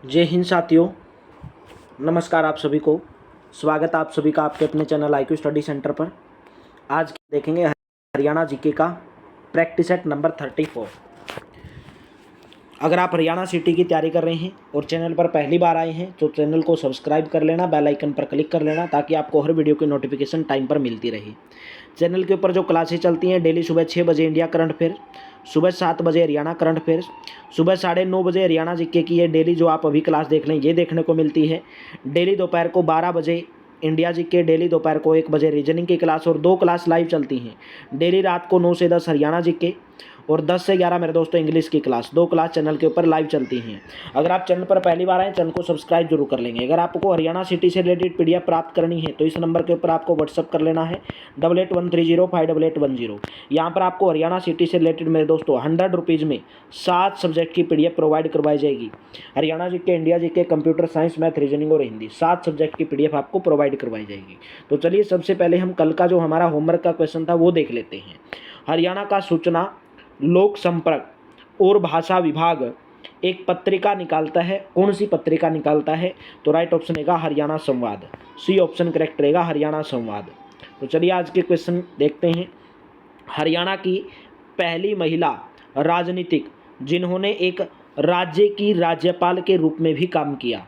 जय हिंद साथियों। नमस्कार आप सभी को। स्वागत है आप सभी का आपके अपने चैनल IQ स्टडी सेंटर पर। आज देखेंगे हरियाणा जीके का प्रैक्टिस सेट नंबर 34। अगर आप हरियाणा सिटी की तैयारी कर रहे हैं और चैनल पर पहली बार आए हैं तो चैनल को सब्सक्राइब कर लेना, बेल आइकन पर क्लिक कर लेना ताकि आपको हर वीडियो की नोटिफिकेशन टाइम पर मिलती रहे। चैनल के ऊपर जो क्लासेस चलती हैं डेली सुबह 6 बजे इंडिया करंट अफेयर, सुबह 7 बजे हरियाणा करंट अफेयर्स, सुबह 9:30 बजे हरियाणा जीके की ये डेली जो आप अभी क्लास देख लें ये देखने को मिलती है। डेली दोपहर को 12 बजे इंडिया जीके, डेली दोपहर को 1 बजे रीजनिंग की क्लास और 2 क्लास लाइव चलती हैं। डेली रात को 9 से 10 हरियाणा जीके और 10 से 11 मेरे दोस्तों इंग्लिश की क्लास, 2 क्लास चैनल के ऊपर लाइव चलती हैं। अगर आप चैनल पर पहली बार आए चैनल को सब्सक्राइब जरूर कर लेंगे। अगर आपको हरियाणा सिटी से रिलेटेड PDF प्राप्त करनी है तो इस नंबर के ऊपर आपको व्हाट्सअप कर लेना है 8813058810। यहाँ पर आपको हरियाणा सिटी से रिलेटेड मेरे दोस्तों 100 रुपीज़ में 7 सब्जेक्ट की PDF प्रोवाइड करवाई जाएगी। Haryana GK, India GK, computer science, math, reasoning और हिंदी 7 सब्जेक्ट की PDF आपको प्रोवाइड करवाई जाएगी। तो चलिए सबसे पहले हम कल का जो हमारा होमवर्क का क्वेश्चन था वो देख लेते हैं। हरियाणा का सूचना, लोक संपर्क और भाषा विभाग एक पत्रिका निकालता है। कौन सी पत्रिका निकालता है? तो राइट ऑप्शन रहेगा हरियाणा संवाद। सी ऑप्शन करेक्ट रहेगा, हरियाणा संवाद। तो चलिए आज के क्वेश्चन देखते हैं। हरियाणा की पहली महिला राजनीतिक जिन्होंने एक राज्य की राज्यपाल के रूप में भी काम किया,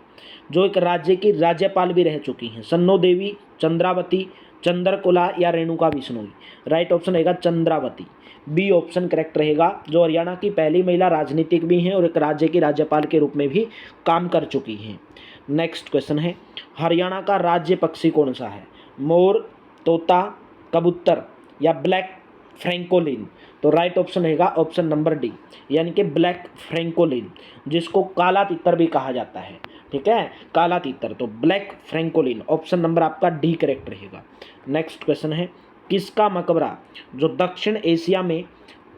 जो एक राज्य की राज्यपाल भी रह चुकी हैं, सन्नो देवी, चंद्रावती, चंद्रकला या रेणुका बिश्नोई। राइट ऑप्शन रहेगा चंद्रावती। बी ऑप्शन करेक्ट रहेगा, जो हरियाणा की पहली महिला राजनीतिक भी हैं और एक राज्य की राज्यपाल के रूप में भी काम कर चुकी हैं। नेक्स्ट क्वेश्चन है, हरियाणा का राज्य पक्षी कौन सा है? मोर, तोता, कबूतर या ब्लैक फ्रैंकोलिन। तो राइट ऑप्शन रहेगा ऑप्शन नंबर डी, यानी कि ब्लैक फ्रैंकोलिन, जिसको काला तितर भी कहा जाता है। ठीक है, काला तितर, तो ब्लैक फ्रैंकोलिन ऑप्शन नंबर आपका डी करेक्ट रहेगा। नेक्स्ट क्वेश्चन है, किसका मकबरा जो दक्षिण एशिया में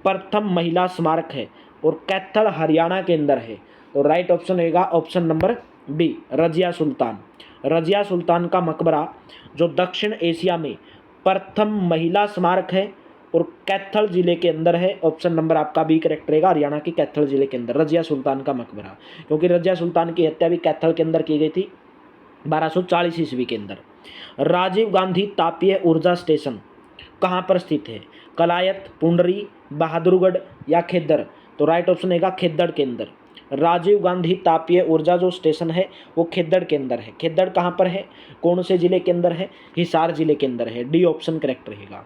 प्रथम महिला स्मारक है और कैथल हरियाणा के अंदर है? तो राइट ऑप्शन रहेगा option number B, Razia Sultan. Razia Sultan का मकबरा जो दक्षिण एशिया में प्रथम महिला स्मारक है और कैथल जिले के अंदर है। ऑप्शन नंबर आपका बी करेक्ट रहेगा, हरियाणा की कैथल जिले के अंदर रजिया सुल्तान का मकबरा, क्योंकि रजिया सुल्तान की हत्या भी कैथल के अंदर की गई थी 1240 ईस्वी के अंदर। राजीव गांधी तापीय ऊर्जा स्टेशन कहाँ पर स्थित है? कलायत, पुंडरी, बहादुरगढ़ या खेद्दर। तो राइट ऑप्शन रहेगा खेद्दड़ के अंदर। राजीव गांधी तापीय ऊर्जा जो स्टेशन है वो खेद्दड़ के अंदर है। खेद्दड़ कहाँ पर है? कौन से जिले के अंदर है? हिसार जिले के अंदर है। डी ऑप्शन करेक्ट रहेगा।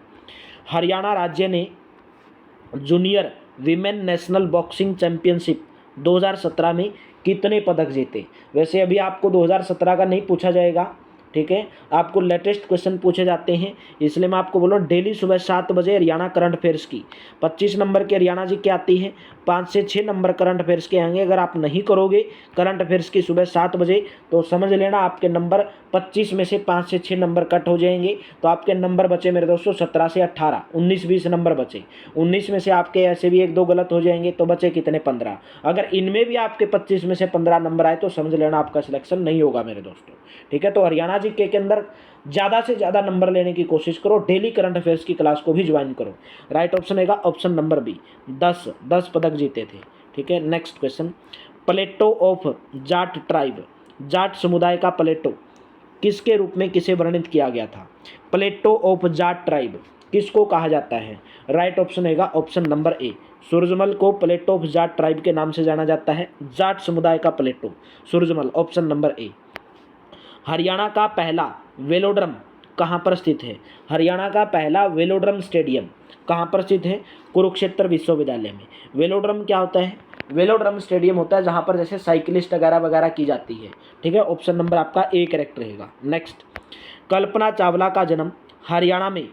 हरियाणा राज्य ने junior women national boxing championship 2017 में कितने पदक जीते? वैसे अभी आपको 2017 का नहीं पूछा जाएगा, ठीक है, आपको लेटेस्ट क्वेश्चन पूछे जाते हैं, इसलिए मैं आपको बोल रहा हूँ डेली सुबह 7 बजे हरियाणा करंट अफेयर्स की 25 नंबर की हरियाणा जी की आती है, 5 से 6 नंबर करंट अफेयर्स के आएंगे। अगर आप नहीं करोगे करंट अफेयर्स की सुबह 7 बजे तो समझ लेना आपके नंबर 25 में से 5 से 6 नंबर कट हो जाएंगे। तो आपके नंबर बचे मेरे दोस्तों 17 से 18, 19-20 नंबर बचे। 19 में से आपके ऐसे भी 1-2 गलत हो जाएंगे तो बचे कितने? 15। अगर इनमें भी आपके 25 में से 15 नंबर आए तो समझ लेना आपका सिलेक्शन नहीं होगा मेरे दोस्तों। ठीक है, तो हरियाणा जीके के अंदर ज़्यादा से ज़्यादा नंबर लेने की कोशिश करो, डेली करंट अफेयर्स की क्लास को भी ज्वाइन करो। राइट ऑप्शन रहेगा ऑप्शन नंबर बी, 10 पदक जीते थे। ठीक है, next question, Plato of Jat tribe, Jat समुदाय का प्लेटो किसके रूप में किसे वर्णित किया गया था? प्लेटो ऑफ जाट ट्राइब किसको कहा जाता है? राइट ऑप्शन रहेगा ऑप्शन नंबर ए, सूरजमल को प्लेटो ऑफ जाट ट्राइब के नाम से जाना जाता है। जाट समुदाय का Plato Surajmal, option number A. Haryana का पहला वेलोड्रम कहाँ पर स्थित है? हरियाणा का पहला वेलोड्रम स्टेडियम कहाँ पर स्थित है? कुरुक्षेत्र विश्वविद्यालय में। वेलोड्रम क्या होता है? वेलोड्रम स्टेडियम होता है जहाँ पर जैसे साइकिलिस्ट वगैरह वगैरह की जाती है। ठीक है, ऑप्शन नंबर आपका ए करेक्ट रहेगा। नेक्स्ट, कल्पना चावला का जन्म हरियाणा में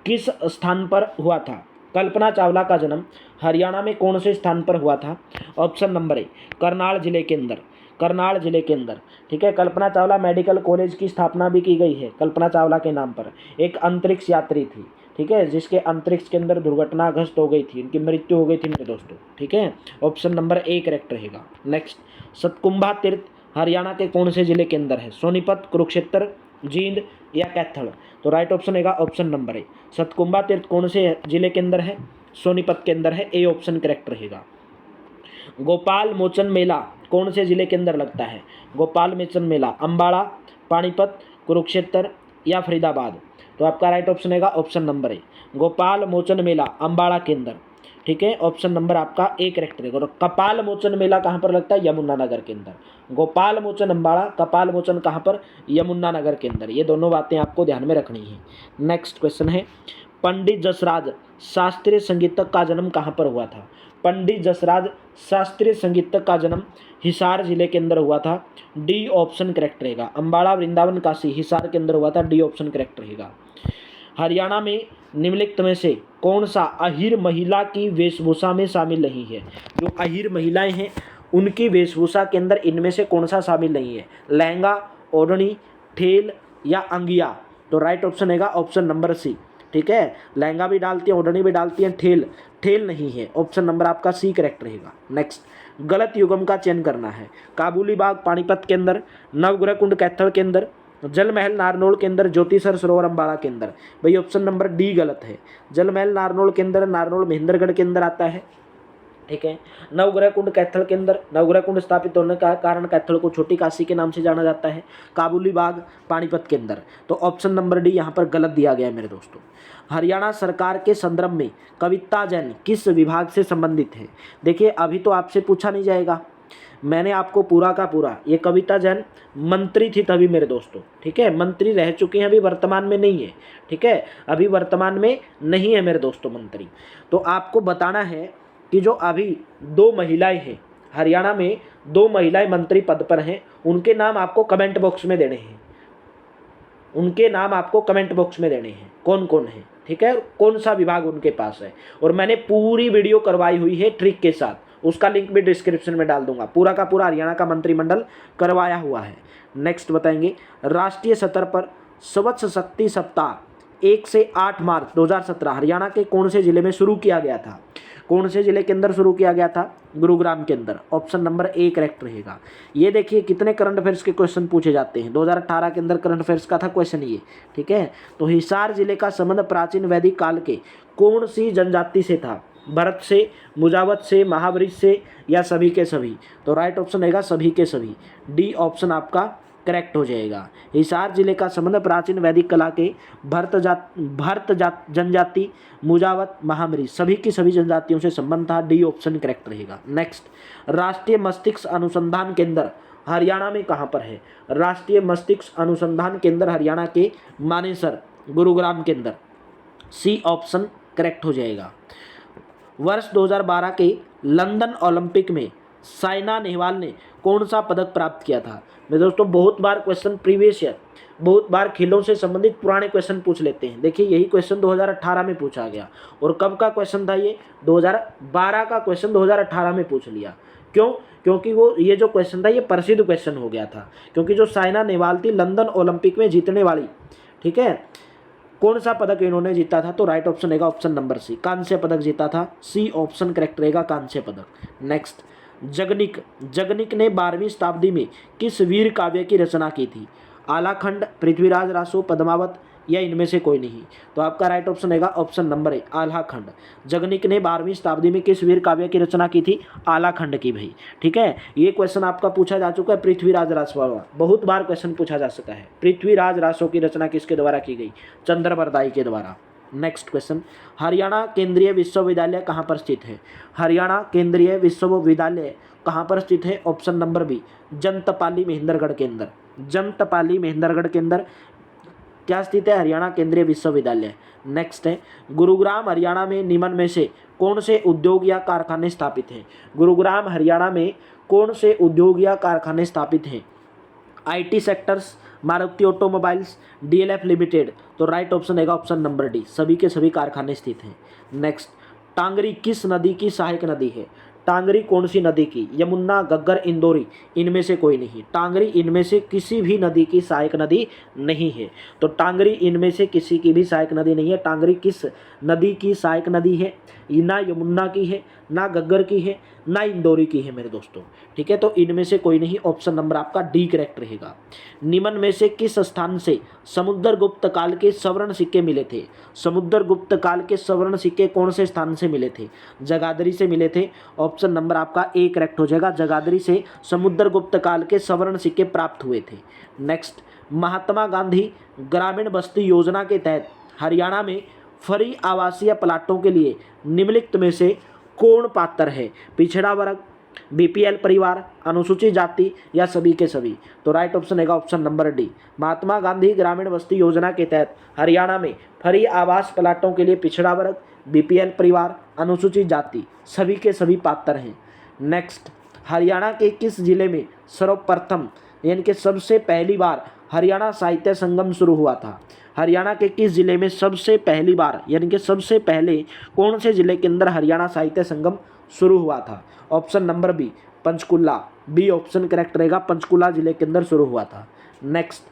किस स्थान पर हुआ था? कल्पना चावला का जन्म हरियाणा में कौन से स्थान पर हुआ था? ऑप्शन नंबर ए, करनाल जिले के अंदर। करनाल जिले के अंदर। ठीक है, कल्पना चावला मेडिकल कॉलेज की स्थापना भी की गई है कल्पना चावला के नाम पर। एक अंतरिक्ष यात्री थी, ठीक है, जिसके अंतरिक्ष के अंदर दुर्घटनाग्रस्त हो गई थी, इनकी मृत्यु हो गई थी मेरे दोस्तों। ठीक है, ऑप्शन नंबर ए करेक्ट रहेगा। नेक्स्ट, सतकुंभा तीर्थ हरियाणा के कौन से जिले के अंदर है? सोनीपत, कुरुक्षेत्र, जींद या कैथल। तो राइट ऑप्शन रहेगा ऑप्शन नंबर ए, सतकुंभा तीर्थ कौन से जिले के अंदर है? सोनीपत के अंदर है। ए ऑप्शन करेक्ट रहेगा। गोपाल मोचन मेला कौन से जिले के अंदर लगता है? गोपाल मोचन मेला अम्बाड़ा, पानीपत, कुरुक्षेत्र या फरीदाबाद? तो आपका राइट ऑप्शन रहेगा ऑप्शन नंबर ए, गोपाल मोचन मेला अम्बाड़ा के अंदर। ठीक है, ऑप्शन नंबर आपका ए करेक्ट रहेगा। और कपाल मोचन मेला कहाँ पर लगता है? यमुनानगर के अंदर। गोपाल मोचन अम्बाड़ा, कपाल मोचन कहाँ पर? यमुनानगर के अंदर। ये दोनों बातें आपको ध्यान में रखनी है। नेक्स्ट क्वेश्चन है, पंडित जसराज शास्त्रीय संगीतक का जन्म कहाँ पर हुआ था? पंडित जसराज शास्त्रीय संगीतक का जन्म हिसार जिले के अंदर हुआ था। डी ऑप्शन करेक्ट रहेगा। अम्बाड़ा, वृंदावन, काशी, हिसार के अंदर हुआ था। डी ऑप्शन करेक्ट रहेगा। हरियाणा में निम्नलिखित में से कौन सा अहीर महिला की वेशभूषा में शामिल नहीं है? जो अहीर महिलाएं हैं उनकी वेशभूषा के अंदर इनमें से कौन सा शामिल नहीं है? लहंगा, ओढ़नी, ठेल या अंगिया? तो राइट ऑप्शन रहेगा ऑप्शन नंबर सी। ठीक है, लहंगा भी डालती हैं, ओढ़नी भी डालती हैं, ठेल नहीं है। ऑप्शन नंबर आपका सी करेक्ट रहेगा। नेक्स्ट, गलत युगम का चयन करना है। काबुली बाग पानीपत के अंदर, नवग्रह कुंड कैथल के अंदर, जल महल नारनौल के अंदर, ज्योतिसर सरोवर अम्बाड़ा के अंदर। भाई ऑप्शन नंबर डी गलत है। जल महल नारनौल के अंदर, नारनौल महेंद्रगढ़ के अंदर आता है। ठीक है, नवग्रह कुंड कैथल के अंदर, नवग्रह कुंड स्थापित होने का कारण कैथल को छोटी काशी के नाम से जाना जाता है। काबुली बाग पानीपत के अंदर। तो ऑप्शन नंबर डी यहाँ पर गलत दिया गया है मेरे दोस्तों। हरियाणा सरकार के संदर्भ में कविता जैन किस विभाग से संबंधित है? देखिए, अभी तो आपसे पूछा नहीं जाएगा, मैंने आपको पूरा का पूरा, ये कविता जैन मंत्री थी तभी मेरे दोस्तों। ठीक है, मंत्री रह चुकी हैं, अभी वर्तमान में नहीं है। ठीक है, अभी वर्तमान में नहीं है मेरे दोस्तों मंत्री। तो आपको बताना है कि जो अभी 2 महिलाएं हैं हरियाणा में, 2 महिलाएं मंत्री पद पर हैं, उनके नाम आपको कमेंट बॉक्स में देने हैं। उनके नाम आपको कमेंट बॉक्स में देने हैं, कौन कौन है। ठीक है, कौन सा विभाग उनके पास है। और मैंने पूरी वीडियो करवाई हुई है ट्रिक के साथ, उसका लिंक भी डिस्क्रिप्शन में डाल दूंगा। पूरा का पूरा हरियाणा का मंत्रिमंडल करवाया हुआ है। नेक्स्ट बताएंगे, राष्ट्रीय स्तर पर स्वच्छ शक्ति सप्ताह 1 से 8 मार्च 2017 हरियाणा के कौन से जिले में शुरू किया गया था? कौन से जिले के अंदर शुरू किया गया था? गुरुग्राम के अंदर। ऑप्शन नंबर ए करेक्ट रहेगा। ये देखिए कितने करंट अफेयर्स के क्वेश्चन पूछे जाते हैं। 2018 के अंदर करंट अफेयर्स का था क्वेश्चन ये। ठीक है, तो हिसार जिले का संबंध प्राचीन वैदिक काल के कौन सी जनजाति से था? भरत से, मुजावत से, महावरिश से या सभी के सभी? तो राइट ऑप्शन रहेगा सभी के सभी। डी ऑप्शन आपका करेक्ट हो जाएगा। हिसार जिले का संबंध प्राचीन वैदिक कला के भरत जनजाति, मुजावत, महावरी सभी की सभी जनजातियों से संबंध था। डी ऑप्शन करेक्ट रहेगा। नेक्स्ट, राष्ट्रीय मस्तिष्क अनुसंधान केंद्र हरियाणा में कहाँ पर है? राष्ट्रीय मस्तिष्क अनुसंधान केंद्र हरियाणा के मानेसर, गुरुग्राम के अंदर। सी ऑप्शन करेक्ट हो जाएगा। वर्ष 2012 के लंदन ओलंपिक में साइना नेहवाल ने कौन सा पदक प्राप्त किया था? मेरे दोस्तों, बहुत बार क्वेश्चन प्रीवियस ईयर, बहुत बार खेलों से संबंधित पुराने क्वेश्चन पूछ लेते हैं। देखिए, यही क्वेश्चन 2018 में पूछा गया। और कब का क्वेश्चन था ये? 2012 का क्वेश्चन 2018 में पूछ लिया। क्यों? क्योंकि वो ये जो क्वेश्चन था ये प्रसिद्ध क्वेश्चन हो गया था। क्योंकि जो साइना नेहवाल थी लंदन ओलंपिक में जीतने वाली, ठीक है, कौन सा पदक इन्होंने जीता था? तो राइट ऑप्शन रहेगा ऑप्शन नंबर सी, कांस्य पदक जीता था। सी ऑप्शन करेक्ट रहेगा, कांस्य पदक। नेक्स्ट, जगनिक ने 12वीं शताब्दी में किस वीर काव्य की रचना की थी? आलाखंड, पृथ्वीराज रासो, पद्मावत या इनमें से कोई नहीं? तो आपका राइट ऑप्शन रहेगा ऑप्शन नंबर ए, आलाखंड। जगनिक ने 12वीं शताब्दी में किस वीर काव्य की रचना की थी? आलाखंड की भाई। ठीक है, ये क्वेश्चन आपका पूछा जा चुका है पृथ्वीराज रासो वाला, बहुत बार क्वेश्चन पूछा जा सकता है। पृथ्वीराज रासो की रचना किसके द्वारा की गई? चंद्रबरदाई के द्वारा। नेक्स्ट क्वेश्चन, हरियाणा केंद्रीय विश्वविद्यालय कहाँ पर स्थित है? हरियाणा केंद्रीय विश्वविद्यालय कहाँ पर स्थित है? ऑप्शन नंबर बी, जंतपाली महेंद्रगढ़ के अंदर। जंतपाली महेंद्रगढ़ के अंदर क्या स्थित है? हरियाणा केंद्रीय विश्वविद्यालय। नेक्स्ट है, गुरुग्राम हरियाणा में निम्न में से कौन से उद्योग या कारखाने स्थापित हैं? गुरुग्राम हरियाणा में कौन से उद्योग या कारखाने स्थापित हैं? IT sectors, Maruti automobiles, DLF limited. तो राइट ऑप्शन रहेगा ऑप्शन नंबर डी, सभी के सभी कारखाने स्थित हैं। नेक्स्ट, टांगरी किस नदी की सहायक नदी है? टांगरी कौन सी नदी की? यमुना, घग्गर, इंदौरी, इनमें से कोई नहीं। टांगरी इनमें से किसी भी नदी की सहायक नदी नहीं है। तो टांगरी इनमें से किसी की भी सहायक नदी नहीं है। टांगरी किस नदी की सहायक नदी है? ना यमुना की है, ना घग्गर की है, ना इंदौरी की है मेरे दोस्तों। ठीक है, तो इनमें से कोई नहीं, ऑप्शन नंबर आपका डी करेक्ट रहेगा। निम्न में से किस स्थान से समुद्रगुप्त काल के स्वर्ण सिक्के मिले थे? समुद्रगुप्त काल के स्वर्ण सिक्के कौन से स्थान से मिले थे? जगाधरी से मिले थे। ऑप्शन नंबर आपका ए करेक्ट हो जाएगा, जगाधरी से समुद्रगुप्त काल के स्वर्ण सिक्के प्राप्त हुए थे। नेक्स्ट, महात्मा गांधी ग्रामीण बस्ती योजना के तहत हरियाणा में फ्री आवासीय प्लाटों के लिए निम्नलिखित में से कौन पात्र है? पिछड़ा वर्ग, बीपीएल परिवार, अनुसूचित जाति या सभी के सभी? तो राइट ऑप्शन है option number D. Mahatma Gandhi ग्रामीण बस्ती योजना के तहत हरियाणा में फ्री आवास प्लाटों के लिए पिछड़ा वर्ग, बीपीएल परिवार, अनुसूचित जाति सभी के सभी पात्र हैं। नेक्स्ट, हरियाणा के किस जिले में सर्वप्रथम यानी कि सबसे पहली बार हरियाणा साहित्य संगम शुरू हुआ था? हरियाणा के किस जिले में सबसे पहली बार यानी कि सबसे पहले कौन से जिले के अंदर हरियाणा साहित्य संगम शुरू हुआ था? Option number B, Panchkula. B option correct रहेगा, पंचकुला जिले के अंदर शुरू हुआ था। नेक्स्ट,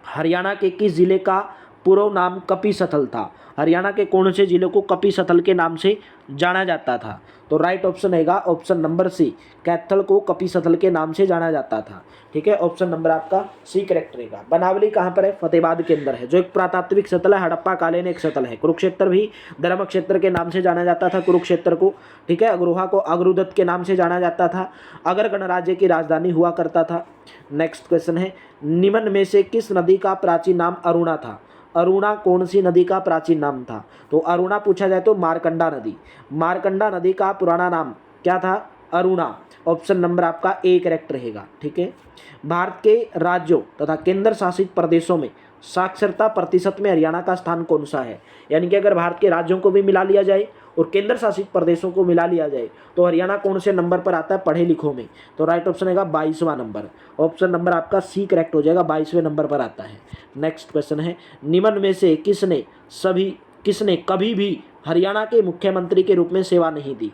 हरियाणा के किस जिले का पूर्व नाम कपिसथल था? हरियाणा के कौन से जिले को कपिसथल के नाम से जाना जाता था? तो राइट ऑप्शन रहेगा ऑप्शन नंबर सी, कैथल को कपिसथल के नाम से जाना जाता था। ठीक है, ऑप्शन नंबर आपका सी करेक्ट रहेगा। बनावली कहाँ पर है? फतेहाबाद के अंदर है, जो एक पुरातात्विक स्थल है। हड़प्पा कालीन एक स्थल है। कुरुक्षेत्र भी धर्म क्षेत्र के नाम से जाना जाता था, कुरुक्षेत्र को। ठीक है, अग्रोहा को अग्रुदत्त के नाम से जाना जाता था। अगर गणराज्य की राजधानी हुआ करता था। नेक्स्ट क्वेश्चन है, निम्न में से किस नदी का प्राचीन नाम अरुणा था? अरुणा कौन सी नदी का प्राचीन नाम था? तो अरुणा पूछा जाए तो मारकंडा नदी। मारकंडा नदी का पुराना नाम क्या था? अरुणा। ऑप्शन नंबर आपका ए करेक्ट रहेगा। ठीक है, भारत के राज्यों तथा केंद्र शासित प्रदेशों में साक्षरता प्रतिशत में हरियाणा का स्थान कौन सा है? यानी कि अगर भारत के राज्यों को भी मिला लिया जाए और केंद्र शासित प्रदेशों को मिला लिया जाए तो हरियाणा कौन से नंबर पर आता है पढ़े लिखों में? तो राइट ऑप्शन रहेगा 22वां नंबर। ऑप्शन नंबर आपका सी करेक्ट हो जाएगा, 22वें नंबर पर आता है। नेक्स्ट क्वेश्चन है, निम्न में से किसने कभी भी हरियाणा के मुख्यमंत्री के रूप में सेवा नहीं दी?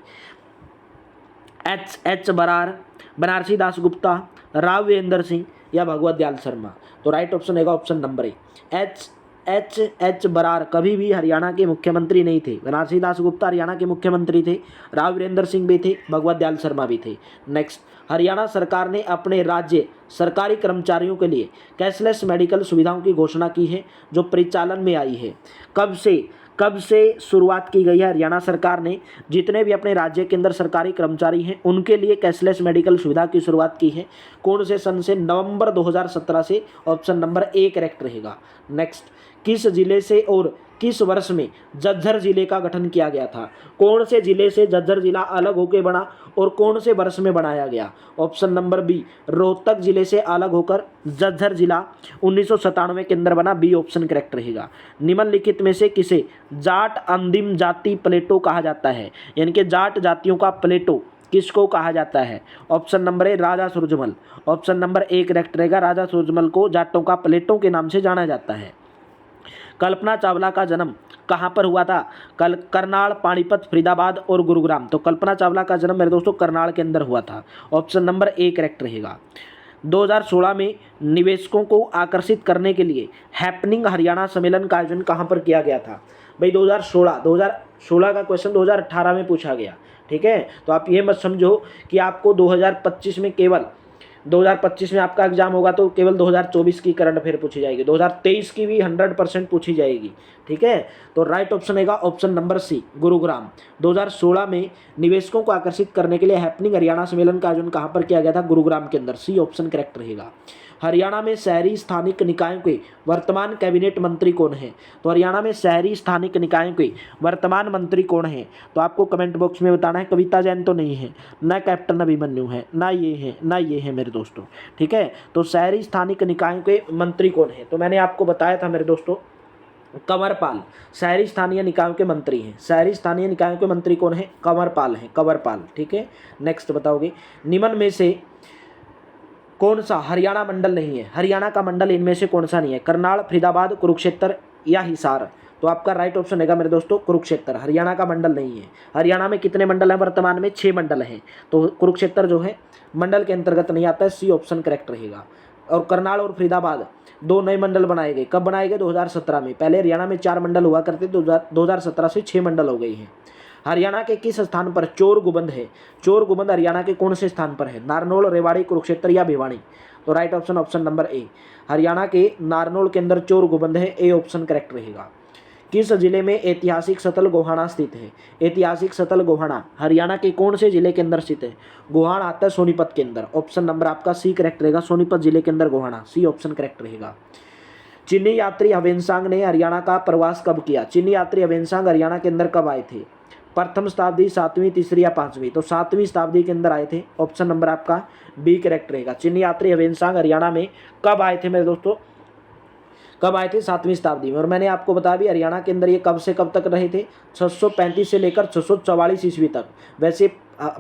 एच बरार, बनारसी दास गुप्ता, राव वीरेंद्र सिंह या भगवत दयाल शर्मा? तो राइट ऑप्शन रहेगा option number A, H Brar कभी भी हरियाणा के मुख्यमंत्री नहीं थे। बनारसी दास गुप्ता हरियाणा के मुख्यमंत्री थे, राव वीरेंद्र सिंह भी थे, भगवत दयाल शर्मा भी थे। नेक्स्ट, हरियाणा सरकार ने अपने राज्य सरकारी कर्मचारियों के लिए कैशलेस मेडिकल सुविधाओं की घोषणा की है, जो परिचालन में आई है। कब से शुरुआत की गई है? हरियाणा सरकार ने जितने भी अपने राज्य के अंदर सरकारी कर्मचारी हैं उनके लिए कैशलेस मेडिकल सुविधा की शुरुआत की है। कौन से सन से? नवंबर 2017 से। ऑप्शन नंबर ए करेक्ट रहेगा। नेक्स्ट, किस जिले से और किस वर्ष में झज्जर जिले का गठन किया गया था? कौन से जिले से झज्जर जिला अलग होकर बना और कौन से वर्ष में बनाया गया? ऑप्शन नंबर बी, रोहतक जिले से अलग होकर झज्जर जिला 1997 के अंदर बना। बी ऑप्शन करेक्ट रहेगा। निम्नलिखित में से किसे जाट अंतिम जाति प्लेटो कहा जाता है? यानी कि जाट जातियों का प्लेटो किसको कहा जाता है? Option number A, Raja Surajmal. Option number A correct रहेगा, राजा सूरजमल को जाटों का प्लेटो के नाम से जाना जाता है। कल्पना चावला का जन्म कहाँ पर हुआ था? करनाल, पानीपत, फरीदाबाद और गुरुग्राम। तो कल्पना चावला का जन्म मेरे दोस्तों करनाल के अंदर हुआ था। ऑप्शन नंबर ए करेक्ट रहेगा। 2016 में निवेशकों को आकर्षित करने के लिए हैपनिंग हरियाणा सम्मेलन का आयोजन कहाँ पर किया गया था? भाई 2016 का क्वेश्चन 2018 में पूछा गया। ठीक है, तो आप ये मत समझो कि आपको 2025 में केवल 2025 में आपका एग्जाम होगा तो केवल 2024 की करंट अफेयर पूछी जाएगी, 2023 की भी 100% पूछी जाएगी। ठीक है, तो राइट ऑप्शन रहेगा ऑप्शन नंबर सी, गुरुग्राम। 2016 में निवेशकों को आकर्षित करने के लिए हैपनिंग हरियाणा सम्मेलन का आयोजन कहाँ पर किया गया था? गुरुग्राम के अंदर। सी ऑप्शन करेक्ट रहेगा। हरियाणा में शहरी स्थानिक निकायों के वर्तमान कैबिनेट मंत्री कौन है? तो हरियाणा में शहरी स्थानिक निकायों के वर्तमान मंत्री कौन है? तो आपको कमेंट बॉक्स में बताना है। कविता जैन तो नहीं है, ना कैप्टन अभिमन्यु है, ना ये है मेरे दोस्तों। ठीक है, तो शहरी स्थानिक निकायों के मंत्री कौन है? तो मैंने आपको बताया था मेरे दोस्तों, कंवरपाल शहरी स्थानीय निकायों के मंत्री हैं। शहरी स्थानीय निकायों के मंत्री कौन है? कंवरपाल हैं, कंवरपाल। ठीक है, नेक्स्ट बताओगे, निम्न में से कौन सा हरियाणा मंडल नहीं है? हरियाणा का मंडल इनमें से कौन सा नहीं है? करनाल, फरीदाबाद, कुरुक्षेत्र या हिसार? तो आपका राइट ऑप्शन रहेगा मेरे दोस्तों कुरुक्षेत्र। हरियाणा का मंडल नहीं है। हरियाणा में कितने मंडल हैं वर्तमान में? 6 मंडल हैं, तो कुरुक्षेत्र जो है मंडल के अंतर्गत नहीं आता है। सी ऑप्शन करेक्ट रहेगा। और करनाल और फरीदाबाद 2 नए मंडल बनाए गए। कब बनाए गए? 2017 में। पहले हरियाणा में 4 मंडल हुआ करते, 2017 से 6 मंडल हो गए हैं। हरियाणा के किस स्थान पर चोर गुबंद है? चोर गुबंद हरियाणा के कौन से स्थान पर है? नारनौल, रेवाड़ी, कुरुक्षेत्र या भिवानी? तो right option option number A, Haryana के नारनौल के अंदर चोर गुबंद है, ए ऑप्शन करेक्ट रहेगा। किस जिले में ऐतिहासिक सतल गोहाना स्थित है? ऐतिहासिक सतल गोहाना हरियाणा के कौन से जिले के अंदर स्थित है? गोहाना आता है सोनीपत के अंदर, ऑप्शन नंबर आपका सी करेक्ट रहेगा। सोनीपत जिले के अंदर गोहाना, सी ऑप्शन करेक्ट रहेगा। चीनी यात्री हवेनसांग ने हरियाणा का प्रवास कब किया? चीनी यात्री हवेनसांग हरियाणा के अंदर कब आए थे? प्रथम शताब्दी, सातवीं, तीसरी या पांचवीं? तो सातवीं शताब्दी के अंदर आए थे, ऑप्शन नंबर आपका बी करेक्ट रहेगा। चीनी यात्री हवेनसांग हरियाणा में कब आए थे मेरे दोस्तों? कब आए थे? सातवीं शताब्दी में। और मैंने आपको बताया भी हरियाणा के अंदर ये कब से कब तक रहे थे? 635 से लेकर 644 ईस्वी तक। वैसे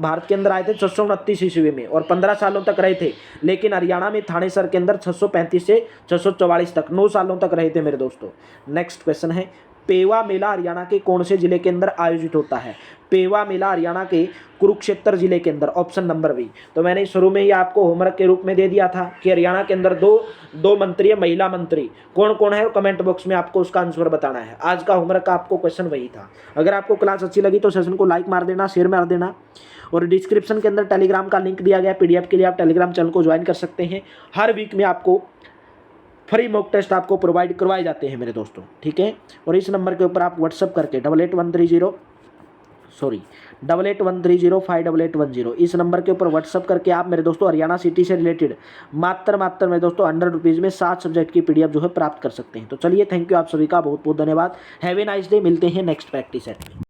भारत के अंदर आए थे 629 ईस्वी में और 15 सालों तक रहे थे, लेकिन हरियाणा में थानेसर के अंदर 635 से 644 तक 9 सालों तक रहे थे मेरे दोस्तों। नेक्स्ट क्वेश्चन है, पेवा मेला हरियाणा के कौन से जिले के अंदर आयोजित होता है? पेवा मेला हरियाणा के कुरुक्षेत्र जिले के अंदर, ऑप्शन नंबर बी। तो मैंने शुरू में ही आपको होमवर्क के रूप में दे दिया था कि हरियाणा के अंदर दो मंत्री है, महिला मंत्री कौन कौन है, और कमेंट बॉक्स में आपको उसका आंसर बताना है। आज का होमवर्क का आपको क्वेश्चन वही था। अगर आपको क्लास अच्छी लगी तो सेशन को लाइक मार देना, शेयर मार देना, और डिस्क्रिप्शन के अंदर टेलीग्राम का लिंक दिया गया पीडीएफ के लिए, आप टेलीग्राम चैनल को ज्वाइन कर सकते हैं। हर वीक में आपको फ्री मॉक टेस्ट आपको प्रोवाइड करवाए जाते हैं मेरे दोस्तों, ठीक है। और इस नंबर के ऊपर आप व्हाट्सअप करके 8813058810 इस नंबर के ऊपर व्हाट्सअप करके आप मेरे दोस्तों हरियाणा सिटी से रिलेटेड मात्र मेरे दोस्तों 100 रुपीज़ में 7 सब्जेक्ट की पीडीएफ जो है प्राप्त कर सकते हैं। तो चलिए, थैंक यू आप सभी का बहुत बहुत धन्यवाद। Have a nice day. मिलते हैं नेक्स्ट प्रैक्टिस सेट में।